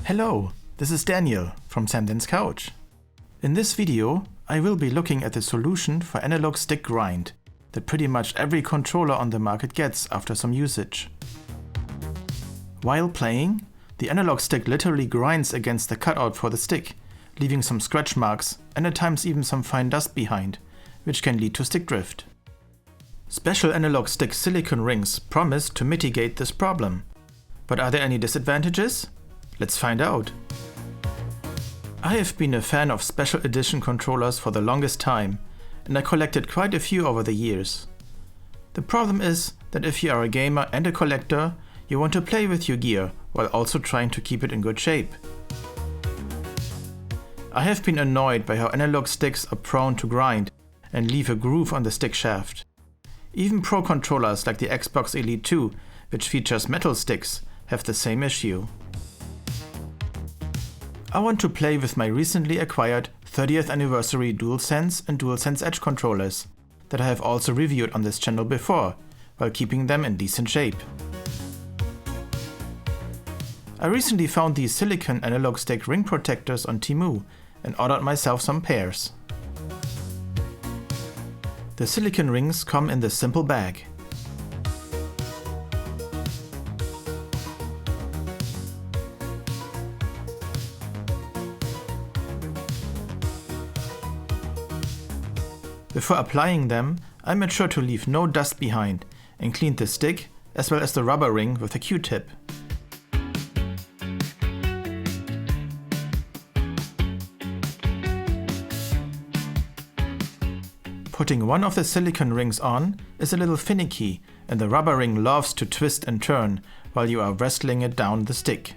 Hello, this is Daniel from Samden's Couch. In this video, I will be looking at the solution for analog stick grind that pretty much every controller on the market gets after some usage. While playing, the analog stick literally grinds against the cutout for the stick, leaving some scratch marks and at times even some fine dust behind, which can lead to stick drift. Special analog stick silicone rings promise to mitigate this problem. But are there any disadvantages? Let's find out. I have been a fan of special edition controllers for the longest time, and I collected quite a few over the years. The problem is that if you are a gamer and a collector, you want to play with your gear while also trying to keep it in good shape. I have been annoyed by how analog sticks are prone to grind and leave a groove on the stick shaft. Even pro controllers like the Xbox Elite 2, which features metal sticks, have the same issue. I want to play with my recently acquired 30th anniversary DualSense and DualSense Edge controllers that I have also reviewed on this channel before, while keeping them in decent shape. I recently found these silicone analog stick ring protectors on temu and ordered myself some pairs. The silicone rings come in this simple bag. Before applying them, I made sure to leave no dust behind and cleaned the stick as well as the rubber ring with a Q-tip. Putting one of the silicone rings on is a little finicky, and the rubber ring loves to twist and turn while you are wrestling it down the stick.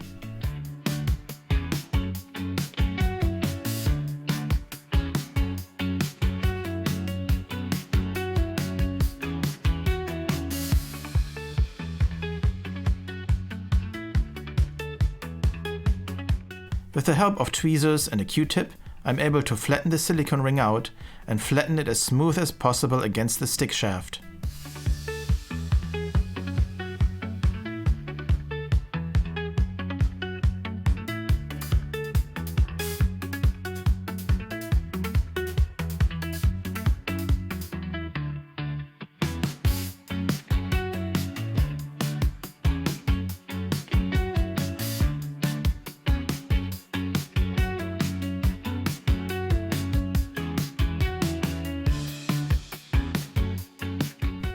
With the help of tweezers and a Q-tip, I'm able to flatten the silicone ring out and flatten it as smooth as possible against the stick shaft.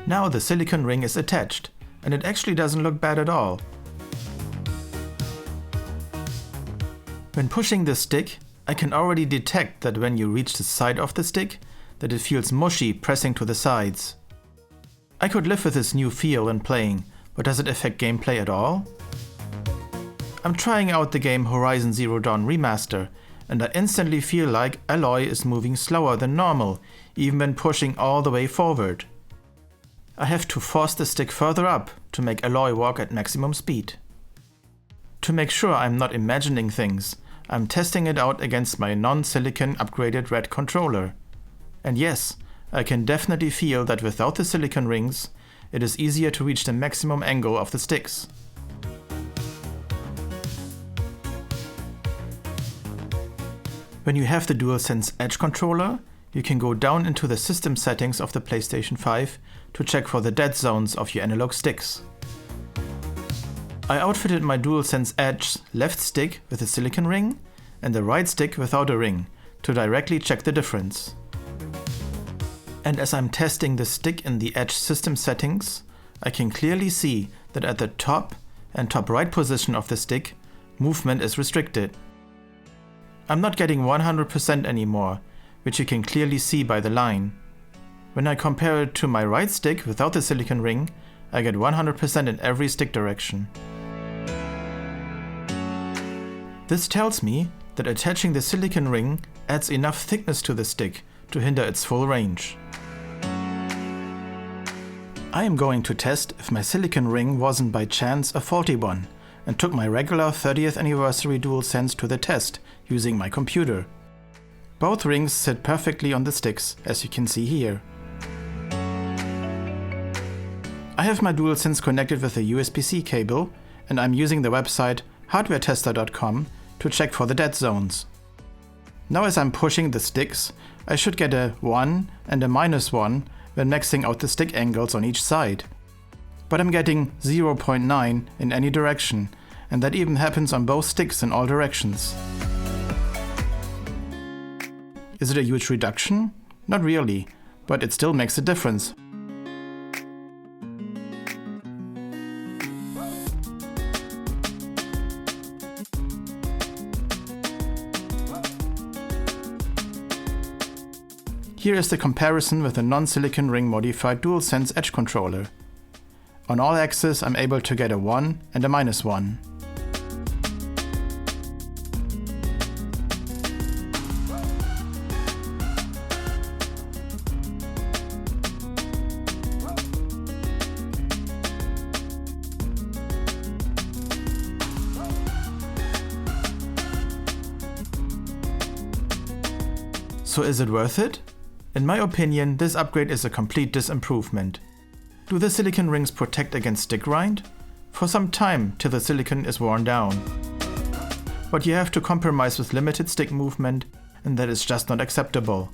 Now the silicone ring is attached, and it actually doesn't look bad at all. When pushing the stick, I can already detect that when you reach the side of the stick, that it feels mushy pressing to the sides. I could live with this new feel when playing, but does it affect gameplay at all? I'm trying out the game Horizon Zero Dawn Remastered, and I instantly feel like Alloy is moving slower than normal, even when pushing all the way forward. I have to force the stick further up to make Alloy walk at maximum speed. To make sure I'm not imagining things, I'm testing it out against my non-silicone upgraded red controller. And yes, I can definitely feel that without the silicone rings, it is easier to reach the maximum angle of the sticks. When you have the DualSense Edge controller, you can go down into the system settings of the PlayStation 5 to check for the dead zones of your analog sticks. I outfitted my DualSense Edge left stick with a silicone ring and the right stick without a ring to directly check the difference. And as I'm testing the stick in the Edge system settings, I can clearly see that at the top and top right position of the stick, movement is restricted. I'm not getting 100% anymore, which you can clearly see by the line. When I compare it to my right stick without the silicone ring, I get 100% in every stick direction. This tells me that attaching the silicone ring adds enough thickness to the stick to hinder its full range. I am going to test if my silicone ring wasn't by chance a faulty one, and took my regular 30th anniversary DualSense to the test using my computer. Both rings sit perfectly on the sticks, as you can see here. I have my DualSense connected with a USB-C cable and I'm using the website hardwaretester.com to check for the dead zones. Now as I'm pushing the sticks, I should get a 1 and a -1 when maxing out the stick angles on each side. But I'm getting 0.9 in any direction, and that even happens on both sticks in all directions. Is it a huge reduction? Not really, but it still makes a difference. Here is the comparison with a non-silicone ring modified DualSense Edge controller. On all axes I'm able to get a 1 and a -1. So is it worth it? In my opinion, this upgrade is a complete disimprovement. Do the silicone rings protect against stick grind? For some time, till the silicone is worn down. But you have to compromise with limited stick movement, and that is just not acceptable.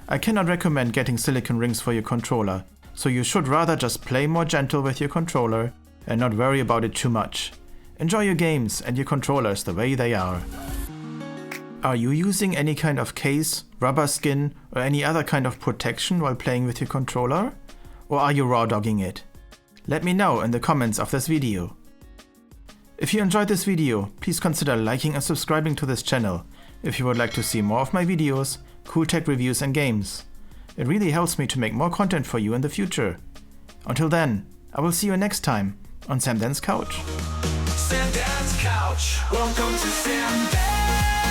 I cannot recommend getting silicone rings for your controller, so you should rather just play more gentle with your controller and not worry about it too much. Enjoy your games and your controllers the way they are. Are you using any kind of case, rubber skin, or any other kind of protection while playing with your controller? Or are you raw dogging it? Let me know in the comments of this video. If you enjoyed this video, please consider liking and subscribing to this channel if you would like to see more of my videos, cool tech reviews and games. It really helps me to make more content for you in the future. Until then, I will see you next time on Sam Dan's Couch. Sam Dan's Couch. Welcome to Sam Dan.